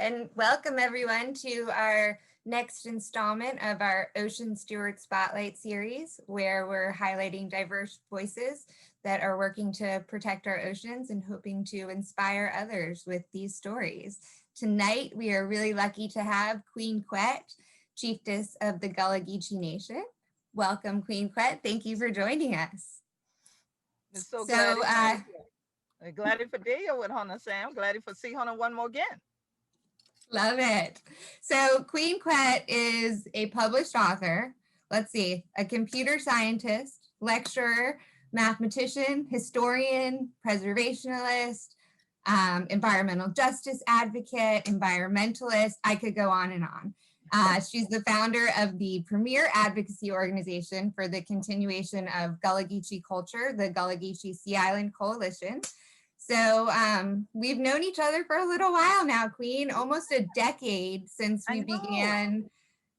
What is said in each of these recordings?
and welcome everyone to our next installment of our Ocean Steward Spotlight series, where we're highlighting diverse voices that are working to protect our oceans and hoping to inspire others with these stories. Tonight, we are really lucky to have Queen Quet, Chieftess of the GullahGeechee Nation. Welcome, Queen Quet. Thank you for joining us. I'm so glad glad for deal with Hannah Sam. Glad for see Hannah one more again. Love it. So Queen Quet is a published author. Let's see, a computer scientist, lecturer, mathematician, historian, preservationalist, environmental justice advocate, environmentalist. I could go on and on. She's the founder of the premier advocacy organization for the continuation of GullahGeechee Culture, the GullahGeechee Sea Island Coalition. So we've known each other for a little while now, Queen, almost a decade since we began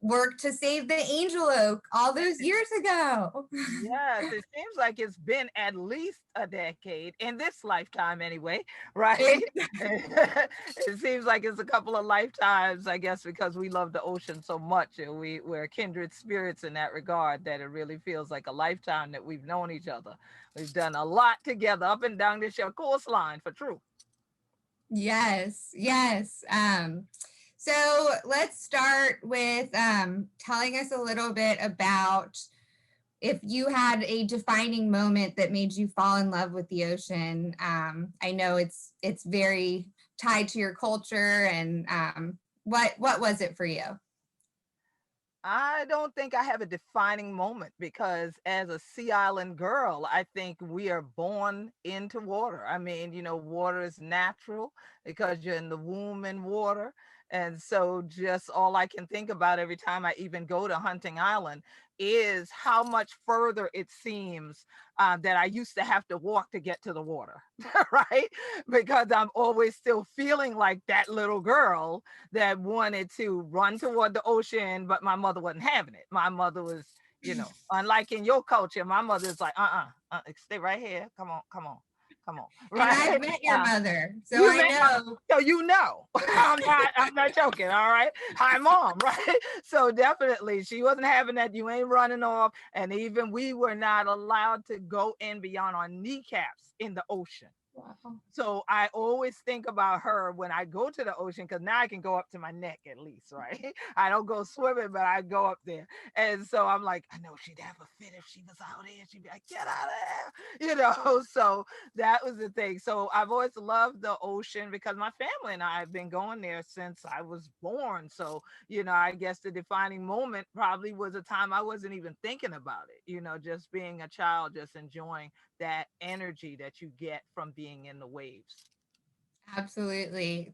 work to save the angel oak all those years ago. Yes, it seems like it's been at least a decade in this lifetime anyway, right? It seems like it's a couple of lifetimes, I guess, because we love the ocean so much and we're kindred spirits in that regard that it really feels like a lifetime that we've known each other. We've done a lot together up and down this coastline for true. Yes, yes. So let's start with telling us a little bit about if you had a defining moment that made you fall in love with the ocean. I know it's very tied to your culture, and what was it for you? I don't think I have a defining moment because as a sea island girl, I think we are born into water. I mean, water is natural because you're in the womb in water. And so just all I can think about every time I even go to Hunting Island is how much further it seems that I used to have to walk to get to the water, right? Because I'm always still feeling like that little girl that wanted to run toward the ocean, but my mother wasn't having it. My mother was, unlike in your culture, my mother is like, stay right here. Come on, come on. Come on, right? And I've met your mother, so I know. So I'm not joking. All right. Hi, mom. Right. So definitely, she wasn't having that. You ain't running off, and even we were not allowed to go in beyond our kneecaps in the ocean. Wow. So I always think about her when I go to the ocean, because now I can go up to my neck at least, right? I don't go swimming, but I go up there. And so I'm like, I know she'd have a fit if she was out here. She'd be like, get out of there, So that was the thing. So I've always loved the ocean because my family and I have been going there since I was born. So, I guess the defining moment probably was a time I wasn't even thinking about it, just being a child, just enjoying that energy that you get from being in the waves. Absolutely.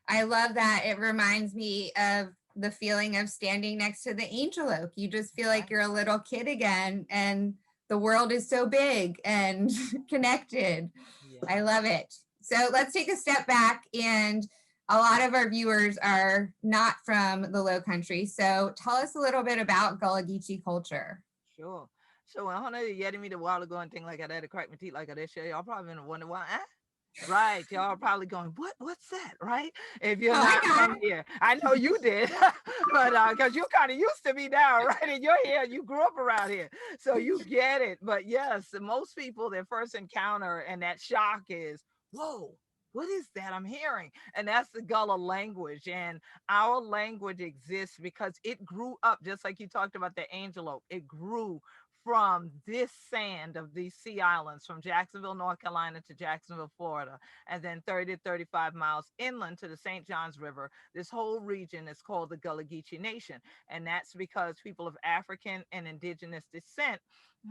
I love that. It reminds me of the feeling of standing next to the angel oak. You just feel like you're a little kid again, and the world is so big and connected. Yeah. I love it. So let's take a step back, and a lot of our viewers are not from the Low Country. So tell us a little bit about GullahGeechee culture. Sure. So when Hunter yelled me a while ago and things like that, to crack my teeth like that, y'all probably gonna wonder why. Right, y'all are probably going, what's that, right? If you're not from here. I know you did, but because you're kind of used to me now, right? And you're here, you grew up around here, so you get it. But yes, most people, their first encounter and that shock is, whoa, what is that I'm hearing? And that's the Gullah language. And our language exists because it grew up, just like you talked about the angel oak, it grew from this sand of these sea islands, from Jacksonville, North Carolina to Jacksonville, Florida, and then 30 to 35 miles inland to the St. Johns River. This whole region is called the GullahGeechee Nation. And that's because people of African and indigenous descent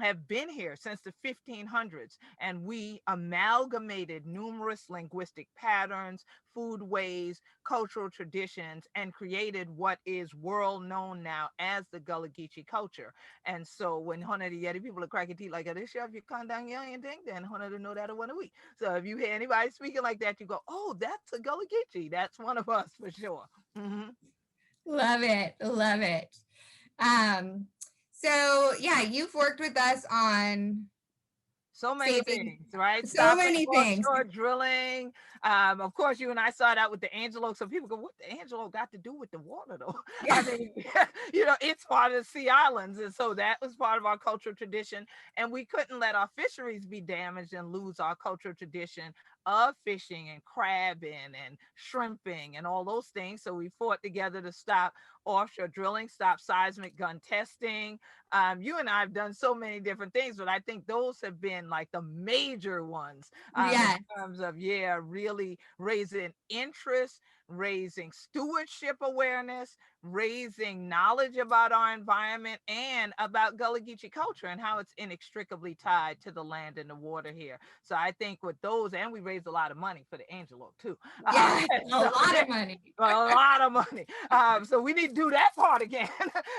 have been here since the 1500s, and we amalgamated numerous linguistic patterns, foodways, cultural traditions, and created what is world known now as the GullahGeechee culture. And so when Hona the Yeti people are cracking teeth like this, if you come down young and think, then Hona to know that in 1 week. So if you hear anybody speaking like that, you go, oh, that's a GullahGeechee. That's one of us for sure. Mm-hmm. Love it. Love it. So yeah, you've worked with us on So many saving things, right? so Stopping many things. offshore drilling. Of course, you and I saw that with the antelope. So people go, what the antelope got to do with the water, though? I Yeah. mean, it's part of the sea islands. And so that was part of our cultural tradition. And we couldn't let our fisheries be damaged and lose our cultural tradition of fishing and crabbing and shrimping and all those things. So we fought together to stop offshore drilling, stop seismic gun testing. You and I have done so many different things, but I think those have been like the major ones in Yeah. terms of, yeah, really raising interest, raising stewardship awareness, raising knowledge about our environment and about GullahGeechee culture and how it's inextricably tied to the land and the water here. So I think with those, and we raised a lot of money for the antelope too. Yeah. A So lot of money. a lot of money. So we need to do that part again.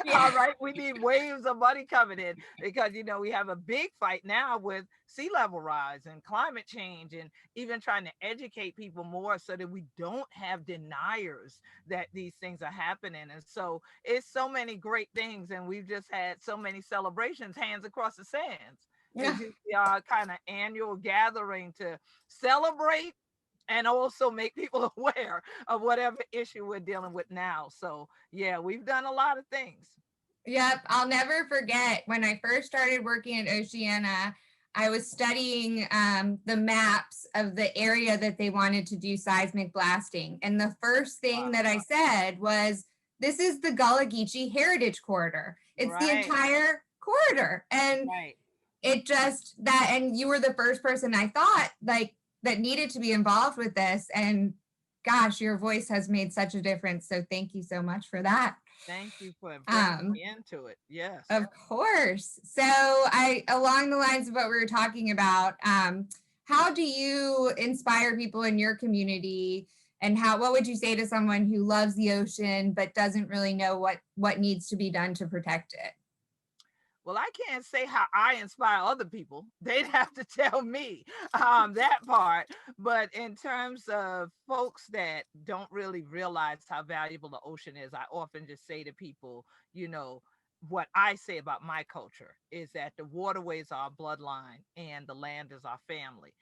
Yeah. All right. We need waves of money coming in because, we have a big fight now with sea level rise and climate change and even trying to educate people more so that we don't have deniers that these things are happening. And so it's so many great things. And we've just had so many celebrations, hands across the sands. Yeah. It's usually our kind of annual gathering to celebrate and also make people aware of whatever issue we're dealing with now. So yeah, we've done a lot of things. Yep, I'll never forget when I first started working at Oceana, I was studying the maps of the area that they wanted to do seismic blasting. And the first thing that I said was, this is the GullahGeechee Heritage Corridor. It's the Right, entire corridor. And right. it just that, and you were the first person I thought like that needed to be involved with this. And gosh, your voice has made such a difference. So thank you so much for that. Thank you for bringing Um, me into it. Yes. of course. So along the lines of what we were talking about, how do you inspire people in your community, and what would you say to someone who loves the ocean but doesn't really know what needs to be done to protect it? Well, I can't say how I inspire other people. They'd have to tell me that part. But in terms of folks that don't really realize how valuable the ocean is, I often just say to people, what I say about my culture is that the waterways are our bloodline and the land is our family.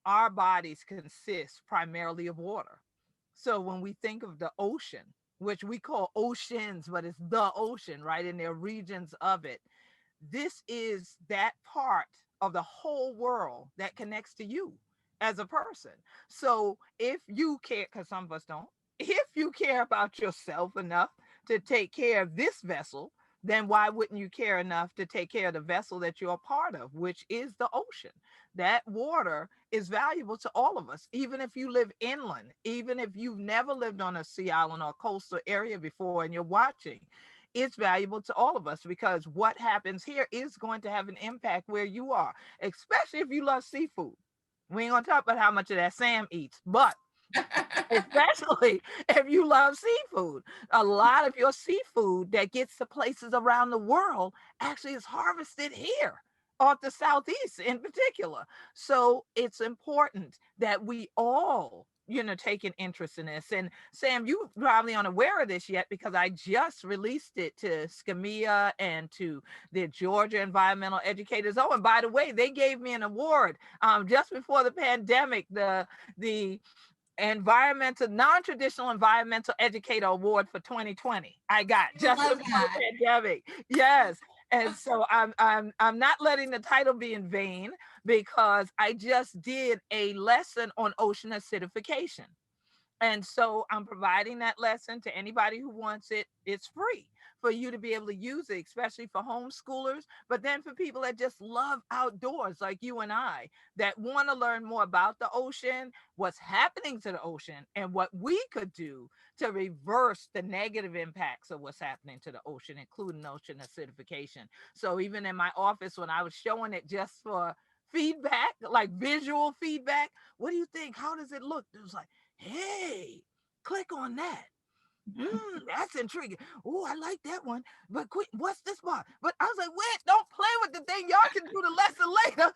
Our bodies consist primarily of water. So when we think of the ocean, which we call oceans, but it's the ocean, right? And there are regions of it, this is that part of the whole world that connects to you as a person. So if you care, because some of us don't, if you care about yourself enough to take care of this vessel, then why wouldn't you care enough to take care of the vessel that you're a part of, which is the ocean? That water is valuable to all of us, even if you live inland, even if you've never lived on a sea island or coastal area before and you're watching. It's valuable to all of us because what happens here is going to have an impact where you are, especially if you love seafood. We ain't gonna talk about how much of that Sam eats, but especially if you love seafood, a lot of your seafood that gets to places around the world actually is harvested here off the southeast in particular. So it's important that we all take an interest in this. And Sam, you probably aren't aware of this yet because I just released it to SCMEA and to the Georgia Environmental Educators. Oh, and by the way, they gave me an award just before the pandemic, the non-traditional environmental educator award for 2020. I got I just love before that. the pandemic. Yes. And so I'm not letting the title be in vain because I just did a lesson on ocean acidification. And so I'm providing that lesson to anybody who wants it. It's free for you to be able to use it, especially for homeschoolers, but then for people that just love outdoors like you and I, that want to learn more about the ocean, what's happening to the ocean, and what we could do to reverse the negative impacts of what's happening to the ocean, including ocean acidification. So even in my office, when I was showing it just for feedback, like visual feedback, what do you think? How does it look? It was like, hey, click on that. That's intriguing. Oh, I like that one. But quick, what's this part? But I was like, wait, don't play with the thing. Y'all can do the lesson later.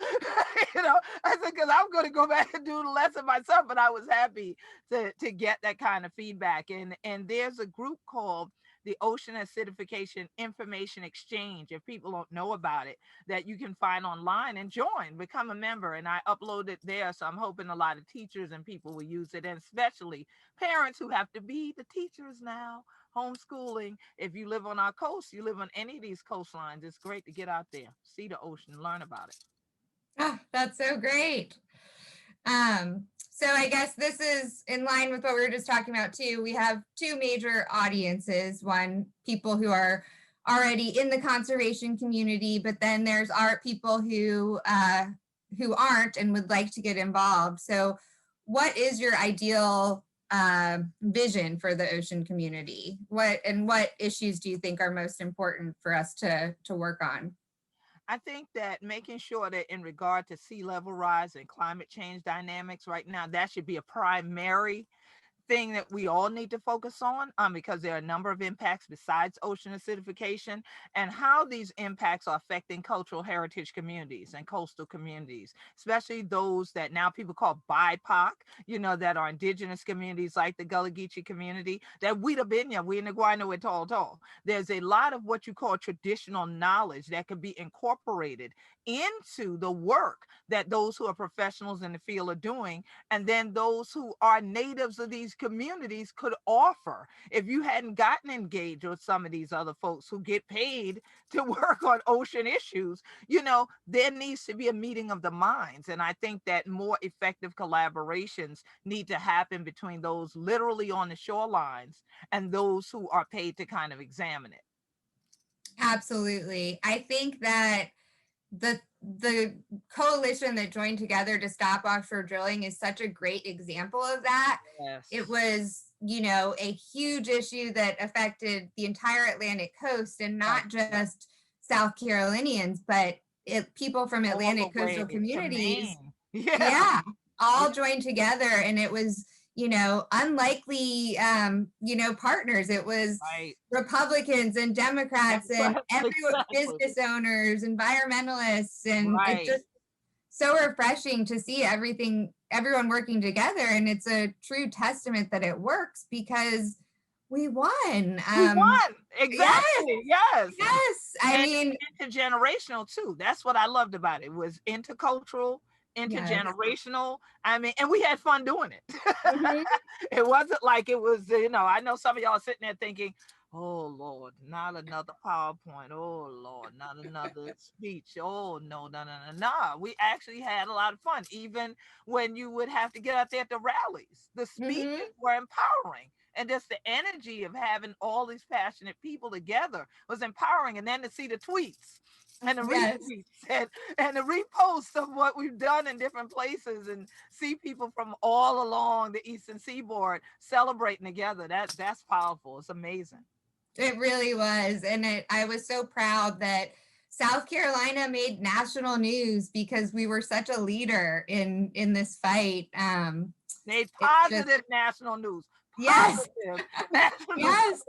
I said, because I'm going to go back and do the lesson myself. But I was happy to get that kind of feedback. And there's a group called the Ocean Acidification Information Exchange, if people don't know about it, that you can find online and join, become a member. And I upload it there. So I'm hoping a lot of teachers and people will use it, and especially parents who have to be the teachers now, homeschooling. If you live on our coast, you live on any of these coastlines, it's great to get out there, see the ocean, learn about it. Oh, that's so great. So I guess this is in line with what we were just talking about too. We have two major audiences. One, people who are already in the conservation community, but then there's our people who aren't and would like to get involved. So what is your ideal vision for the ocean community? What issues do you think are most important for us to work on? I think that making sure that in regard to sea level rise and climate change dynamics right now, that should be a primary thing that we all need to focus on, because there are a number of impacts besides ocean acidification, and how these impacts are affecting cultural heritage communities and coastal communities, especially those that now people call BIPOC, that are indigenous communities like the GullahGeechee community, that we in the Guayno with tall. There's a lot of what you call traditional knowledge that could be incorporated into the work that those who are professionals in the field are doing, and then those who are natives of these communities could offer. If you hadn't gotten engaged with some of these other folks who get paid to work on ocean issues, there needs to be a meeting of the minds. And I think that more effective collaborations need to happen between those literally on the shorelines and those who are paid to kind of examine it. Absolutely. I think that the coalition that joined together to stop offshore drilling is such a great example of that. Yes. It was, a huge issue that affected the entire Atlantic coast, and not just South Carolinians, but people from Atlantic coastal communities. Yeah, all joined together, and it was unlikely, partners. It was Republicans and Democrats and everyone, business owners, environmentalists, and it's just so refreshing to see everyone working together. And it's a true testament that it works, because we won. We won. Exactly. Yes. I mean, intergenerational too. That's what I loved about it. It was intercultural, intergenerational. I mean, and we had fun doing it. Mm-hmm. It wasn't like it was, I know some of y'all sitting there thinking, oh Lord, not another PowerPoint. Oh Lord, not another speech. Oh no. We actually had a lot of fun. Even when you would have to get out there at the rallies, the speeches were empowering. And just the energy of having all these passionate people together was empowering. And then to see the tweets and the retweets and the reposts of what we've done in different places, and see people from all along the Eastern Seaboard celebrating together, that's powerful. It's amazing. It really was. And I was so proud that South Carolina made national news, because we were such a leader in this fight. Made positive national news. Yes. Yes.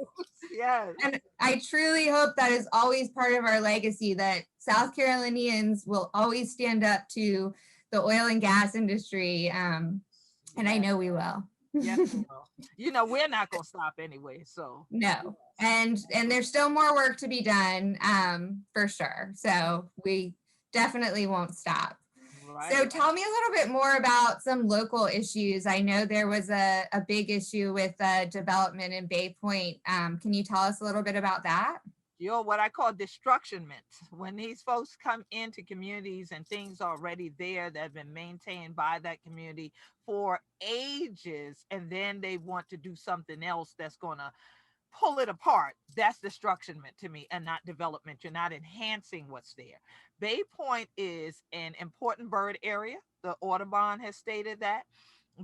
Yes. And I truly hope that is always part of our legacy, that South Carolinians will always stand up to the oil and gas industry. And I know we will. Yes, we will. We're not going to stop anyway. So no. And there's still more work to be done, for sure. So we definitely won't stop. Right. So tell me a little bit more about some local issues. I know there was a big issue with development in Bay Point. Can you tell us a little bit about that? What I call destructionment. When these folks come into communities and things are already there that have been maintained by that community for ages, and then they want to do something else that's going to pull it apart, that's destructionment to me, and not development. You're not enhancing what's there. Bay Point is an important bird area. The Audubon has stated that.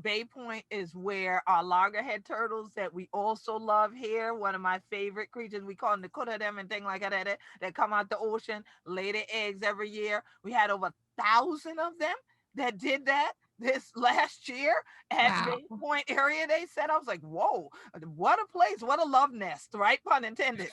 Bay Point is where our loggerhead turtles that we also love here, one of my favorite creatures, we call them the kuta and things like that come out the ocean, lay their eggs every year. We had over 1,000 of them that did that this last year at Bay Point area. They said, I was like, whoa, what a place, what a love nest, right? Pun intended.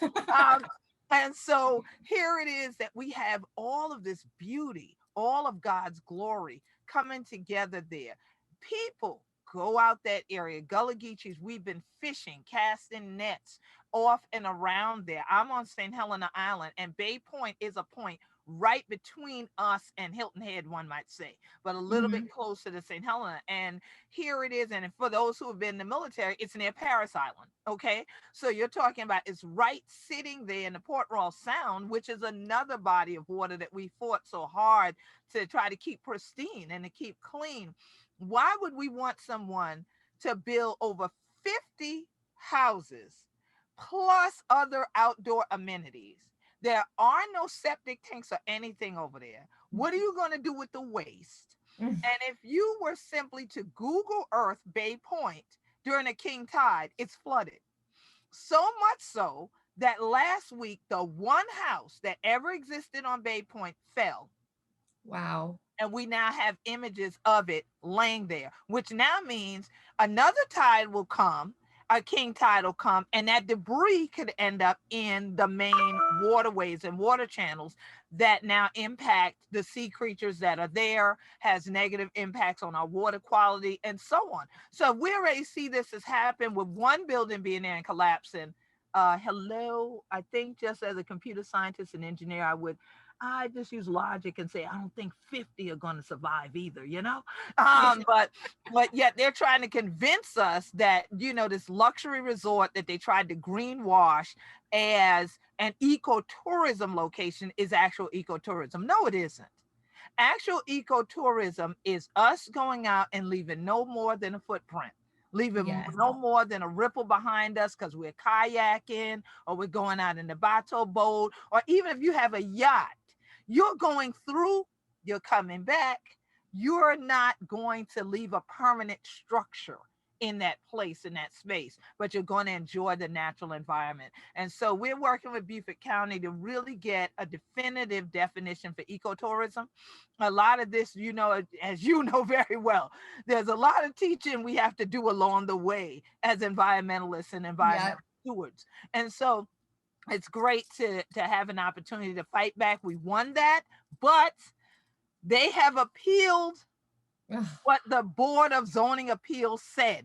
And so here it is that we have all of this beauty, all of God's glory coming together there. People go out that area. Gullah Geechees, we've been fishing, casting nets off and around there. I'm on St. Helena Island, and Bay Point is a point right between us and Hilton Head, one might say, but a little bit closer to St. Helena. And here it is. And for those who have been in the military, it's near Paris Island. Okay. So you're talking about it's right sitting there in the Port Royal Sound, which is another body of water that we fought so hard to try to keep pristine and to keep clean. Why would we want someone to build over 50 houses plus other outdoor amenities? There are no septic tanks or anything over there. What are you going to do with the waste? And if you were simply to Google Earth Bay Point during a king tide, it's flooded. So much so that last week, the one house that ever existed on Bay Point fell. Wow. And we now have images of it laying there, which now means another tide will come, a king tide will come, and that debris could end up in the main waterways and water channels that now impact the sea creatures that are there, has negative impacts on our water quality, and so on. So we already see this has happened with one building being there and collapsing. Hello, I think just as a computer scientist and engineer, I just use logic and say, I don't think 50 are going to survive either, you know? But yet they're trying to convince us that, you know, this luxury resort that they tried to greenwash as an ecotourism location is actual ecotourism. No, it isn't. Actual ecotourism is us going out and leaving no more than a footprint, leaving no more than a ripple behind us because we're kayaking or we're going out in the bateau boat, or even if you have a yacht, you're going through, you're coming back. You're not going to leave a permanent structure in that place, in that space, but you're going to enjoy the natural environment. And so we're working with Beaufort County to really get a definitive definition for ecotourism. A lot of this, you know, as you know very well, there's a lot of teaching we have to do along the way as environmentalists and environmental stewards. And so it's great to have an opportunity to fight back. We won that, but they have appealed what the Board of Zoning Appeals said.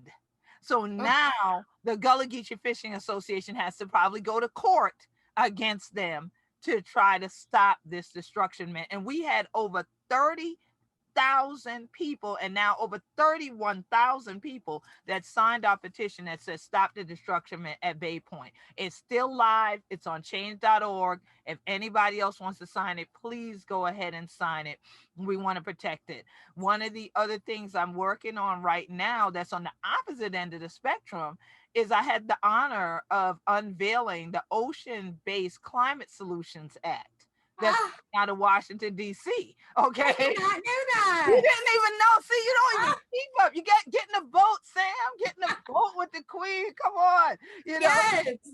So now the GullahGeechee Fishing Association has to probably go to court against them to try to stop this destruction. And we had over 30,000 people and now over 31,000 people that signed our petition that says stop the destruction at Bay Point. It's still live. It's on change.org. If anybody else wants to sign it, please go ahead and sign it. We want to protect it. One of the other things I'm working on right now that's on the opposite end of the spectrum is I had the honor of unveiling the Ocean-Based Climate Solutions Act. That's out of Washington, D.C. Okay. I did not know that. You didn't even know. See, you don't even keep up. You get in a boat, Sam. Get in a boat with the Queen. Come on. You know.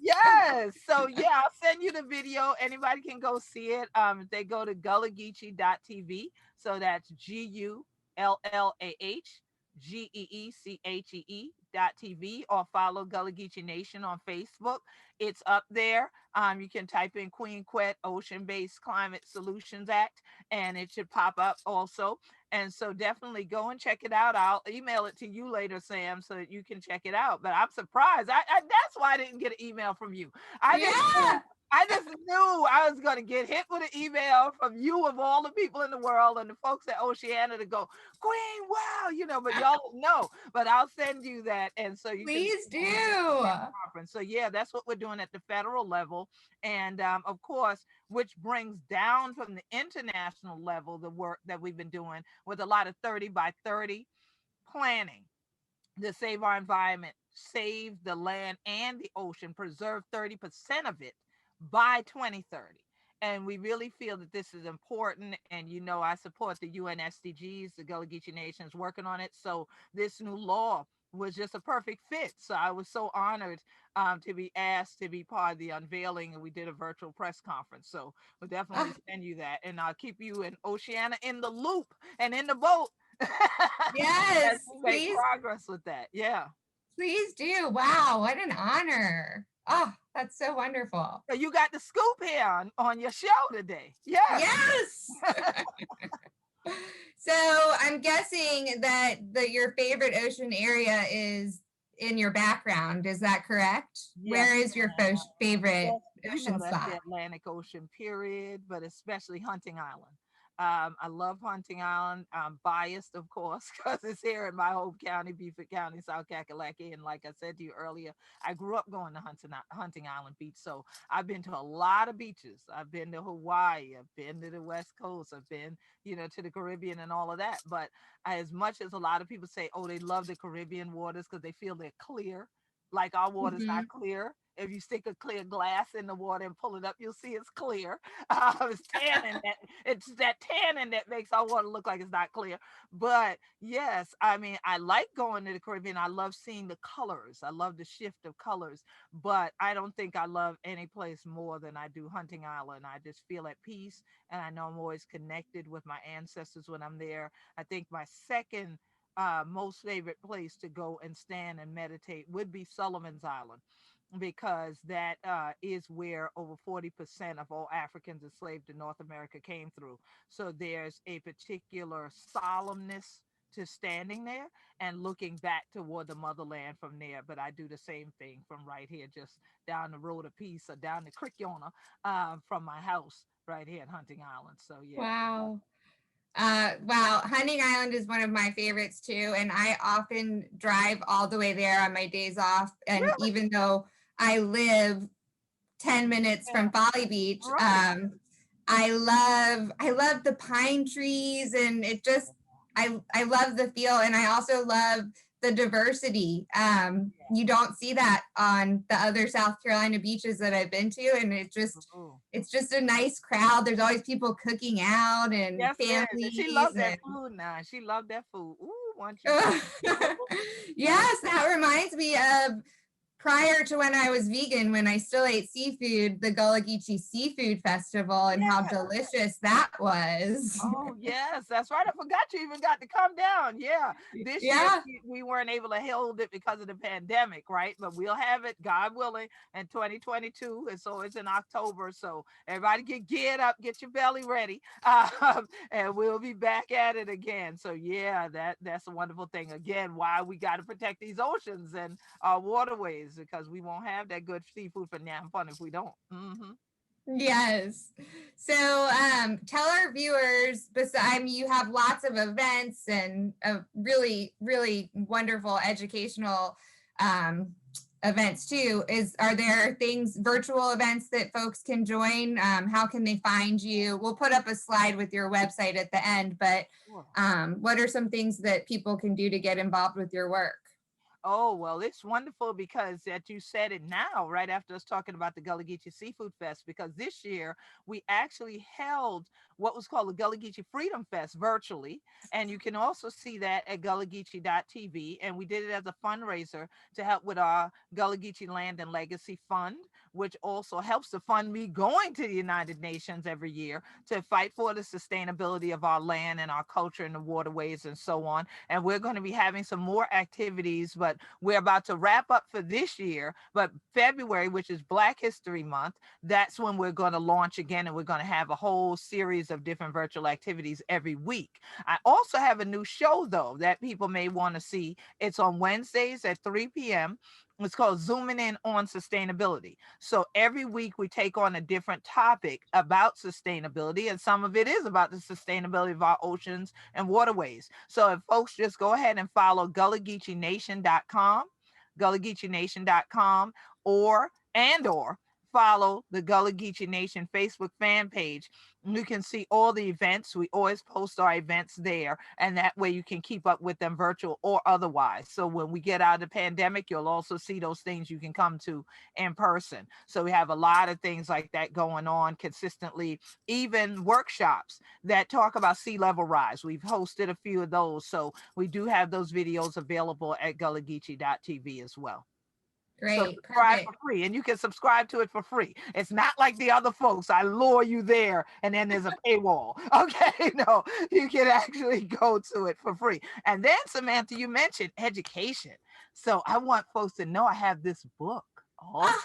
Yes. So yeah, I'll send you the video. Anybody can go see it. They go to GullahGeechee.tv. So that's GullahGeechee.tv, or follow Geechee Nation on Facebook. It's up there. You can type in Queen Quet Ocean-Based Climate Solutions Act, and it should pop up also. And so definitely go and check it out. I'll email it to you later, Sam, so that you can check it out. But I'm surprised. That's why I didn't get an email from you. I just knew I was going to get hit with an email from you of all the people in the world and the folks at Oceana to go, Queen, wow, you know, but y'all don't know. But I'll send you that. And so you please can do. So yeah, that's what we're doing at the federal level. And of course, which brings down from the international level the work that we've been doing with a lot of 30 by 30 planning to save our environment, save the land and the ocean, preserve 30% of it by 2030. And we really feel that this is important. And, you know, I support the UN SDGs, the Gullah Geechee Nation is working on it. So this new law was just a perfect fit. So I was so honored to be asked to be part of the unveiling, and we did a virtual press conference. So we'll definitely send you that, and I'll keep you in Oceana in the loop and in the boat. Yes, make progress with that. Yeah. Please do. Wow, what an honor. Oh, that's so wonderful. So you got the scoop here on your show today. Yeah. Yes. So I'm guessing that your favorite ocean area is in your background. Is that correct? Yes, Where is your favorite ocean that's the spot? Atlantic Ocean period, but especially Hunting Island. I love Hunting Island. I'm biased, of course, because it's here in my home county, Beaufort County, South Carolina. And like I said to you earlier, I grew up going to Hunting Island Beach. So I've been to a lot of beaches. I've been to Hawaii. I've been to the West Coast. I've been, to the Caribbean and all of that. But as much as a lot of people say, oh, they love the Caribbean waters because they feel they're clear, like our water's Hmm. not clear. If you stick a clear glass in the water and pull it up, you'll see it's clear. It's tannin that it's that tannin that makes our water look like it's not clear. But yes, I mean, I like going to the Caribbean. I love seeing the colors. I love the shift of colors. But I don't think I love any place more than I do Hunting Island. I just feel at peace, and I know I'm always connected with my ancestors when I'm there. I think my second most favorite place to go and stand and meditate would be Sullivan's Island, because that is where over 40% of all Africans enslaved in North America came through. So there's a particular solemnness to standing there and looking back toward the motherland from there. But I do the same thing from right here, just down the road a piece or down the creek yonder, from my house right here in Hunting Island. So yeah. Wow. Wow, Hunting Island is one of my favorites too, and I often drive all the way there on my days off. And Really? even though I live 10 minutes Yeah. from Folly Beach, Right. I love the pine trees, and it just I love the feel, and I also love the diversity. You don't see that on the other South Carolina beaches that I've been to, and Ooh. it's just a nice crowd. There's always people cooking out and Yes, it is. And she families loved that and food now. She loved that food. Ooh, once you get yes, that reminds me of prior to when I was vegan, when I still ate seafood, the GullahGeechee Seafood Festival, and how yeah. delicious that was. Oh, yes, that's right. I forgot you even got to come down. Yeah. This year Yeah, we weren't able to hold it because of the pandemic, right? But we'll have it, God willing, in 2022. And so it's in October. So everybody get geared up, get your belly ready. And we'll be back at it again. So yeah, that's a wonderful thing. Again, why we got to protect these oceans and our waterways, because we won't have that good seafood for now fun if we don't. yes. So tell our viewers, besides, you have lots of events and really, really wonderful educational um, events too. Are there things, virtual events that folks can join? How can they find you? We'll put up a slide with your website at the end, but Sure. what are some things that people can do to get involved with your work? Oh, well, it's wonderful because that you said it now, right after us talking about the GullahGeechee Seafood Fest, because this year we actually held what was called the GullahGeechee Freedom Fest virtually. And you can also see that at GullahGeechee.tv. And we did it as a fundraiser to help with our GullahGeechee Land and Legacy Fund, which also helps to fund me going to the United Nations every year to fight for the sustainability of our land and our culture and the waterways and so on. And we're going to be having some more activities, but we're about to wrap up for this year. But February, which is Black History Month, that's when we're going to launch again, and we're going to have a whole series of different virtual activities every week. I also have a new show, though, that people may want to see. It's on Wednesdays at 3 p.m. It's called Zooming In on Sustainability. So every week we take on a different topic about sustainability, and some of it is about the sustainability of our oceans and waterways. So if folks just go ahead and follow GullahGeecheeNation.com, GullahGeecheeNation.com, or follow the Gullah Geechee Nation Facebook fan page. You can see all the events. We always post our events there, and that way you can keep up with them virtual or otherwise. So when we get out of the pandemic, you'll also see those things you can come to in person. So we have a lot of things like that going on consistently, even workshops that talk about sea level rise. We've hosted a few of those. So we do have those videos available at GullahGeechee.tv as well. So Great, subscribe perfect. for free, and you can subscribe to it for free. It's not like the other folks. I lure you there, and then there's a paywall. Okay, no, you can actually go to it for free. And then Samantha, you mentioned education, so I want folks to know I have this book. Also,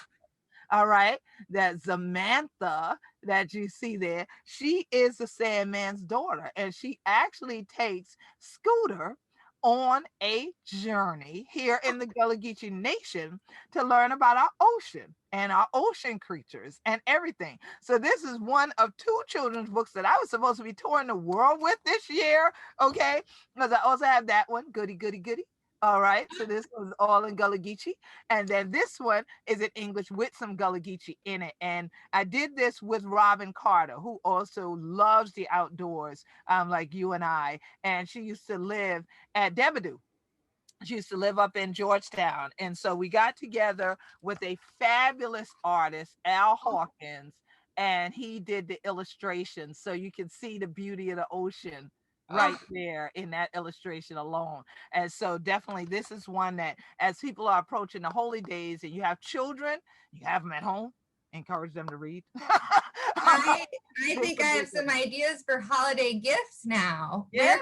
All right. That Samantha that you see there, she is the Sandman's daughter, and she actually takes Scooter on a journey here in the Gullah Geechee Nation to learn about our ocean and our ocean creatures and everything. So this is one of two children's books that I was supposed to be touring the world with this year. Okay, because I also have that one, goody goody goody. All right, so this was all in Gullah Geechee, and then this one is in English with some Gullah Geechee in it. And I did this with Robin Carter, who also loves the outdoors, like you and I. And she used to live at Debadoo. She used to live up in Georgetown. And so we got together with a fabulous artist, Al Hawkins, and he did the illustrations. So you can see the beauty of the ocean right Oh, there in that illustration alone. And so definitely this is one that as people are approaching the holy days and you have children, you have them at home, encourage them to read. I I This think I would be have a good some one. ideas for holiday gifts now. Yeah.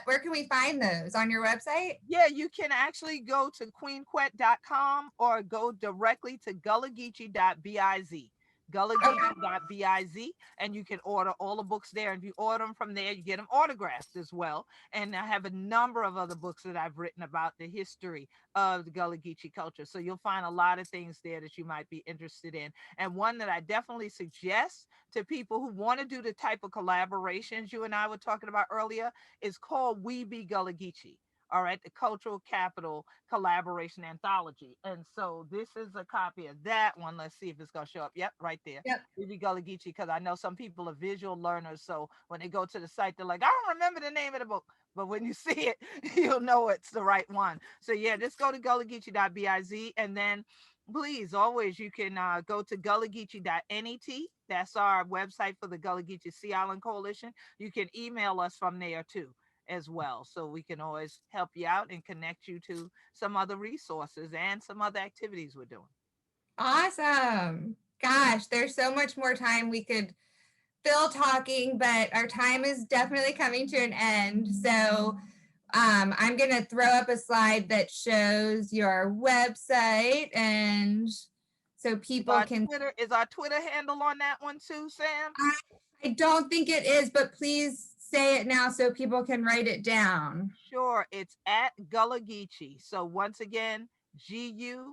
Where can we find those on your website? Yeah, you can actually go to queenquet.com or go directly to GullahGeechee.biz. Okay. GullahGeechee.biz, and you can order all the books there. And if you order them from there, you get them autographed as well. And I have a number of other books that I've written about the history of the Gullah Geechee culture. So you'll find a lot of things there that you might be interested in. And one that I definitely suggest to people who want to do the type of collaborations you and I were talking about earlier is called We Be Gullah Geechee. All right, the Cultural Capital Collaboration Anthology. And so this is a copy of that one. Let's see if it's going to show up. Yep, right there. Yep. Maybe Gullah Geechee, because I know some people are visual learners. So when they go to the site, they're like, I don't remember the name of the book. But when you see it, you'll know it's the right one. So yeah, just go to GullahGeechee.biz, and then please always you can go to GullahGeechee.net. That's our website for the Gullah Geechee Sea Island Coalition. You can email us from there too as well. So we can always help you out and connect you to some other resources and some other activities we're doing. Awesome. Gosh, there's so much more time we could fill talking, but our time is definitely coming to an end. So I'm going to throw up a slide that shows your website, and so people can. Is our Twitter handle on that one too, Sam? I don't think it is, but please say it now so people can write it down. Sure, it's at Gullah Geechee. So once again, GullahGeechee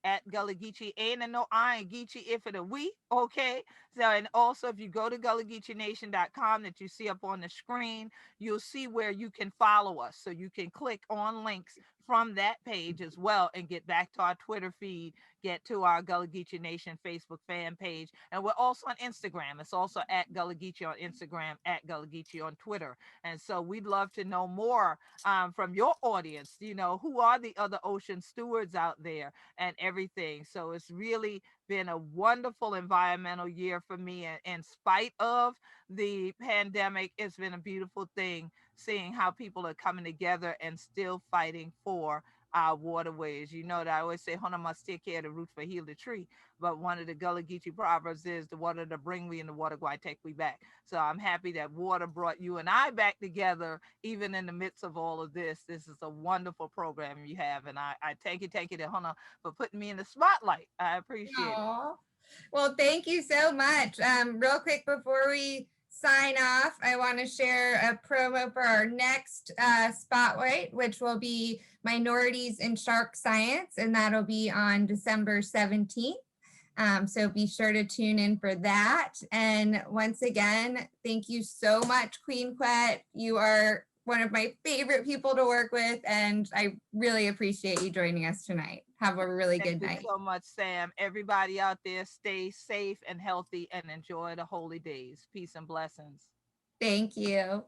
at Gullah Geechee. Ain't a no I and Geechee if it a we. Okay. So and also if you go to GullahGeecheeNation.com that you see up on the screen, you'll see where you can follow us. So you can click on links from that page as well and get back to our Twitter feed, get to our Gullah Geechee Nation Facebook fan page. And we're also on Instagram. It's also at Gullah Geechee on Instagram, at Gullah Geechee on Twitter. And so we'd love to know more from your audience, you know, who are the other ocean stewards out there and everything. So it's really been a wonderful environmental year for me. And in spite of the pandemic, it's been a beautiful thing seeing how people are coming together and still fighting for our waterways. You know that I always say, Hona must take care of the roots for heal the tree. But one of the Gullah Geechee proverbs is the water to bring we and the water go I take we back. So I'm happy that water brought you and I back together, even in the midst of all of this. This is a wonderful program you have. And I thank you to Hona for putting me in the spotlight. I appreciate it. Aww. Well, thank you so much. Real quick before we sign off, I want to share a promo for our next spotlight, which will be Minorities in Shark Science, and that'll be on December 17th. So be sure to tune in for that. And once again, thank you so much, Queen Quet. You are one of my favorite people to work with, and I really appreciate you joining us tonight. Have a really Thank good you night. so much, Sam. Everybody out there, stay safe and healthy and enjoy the holy days. Peace and blessings. Thank you.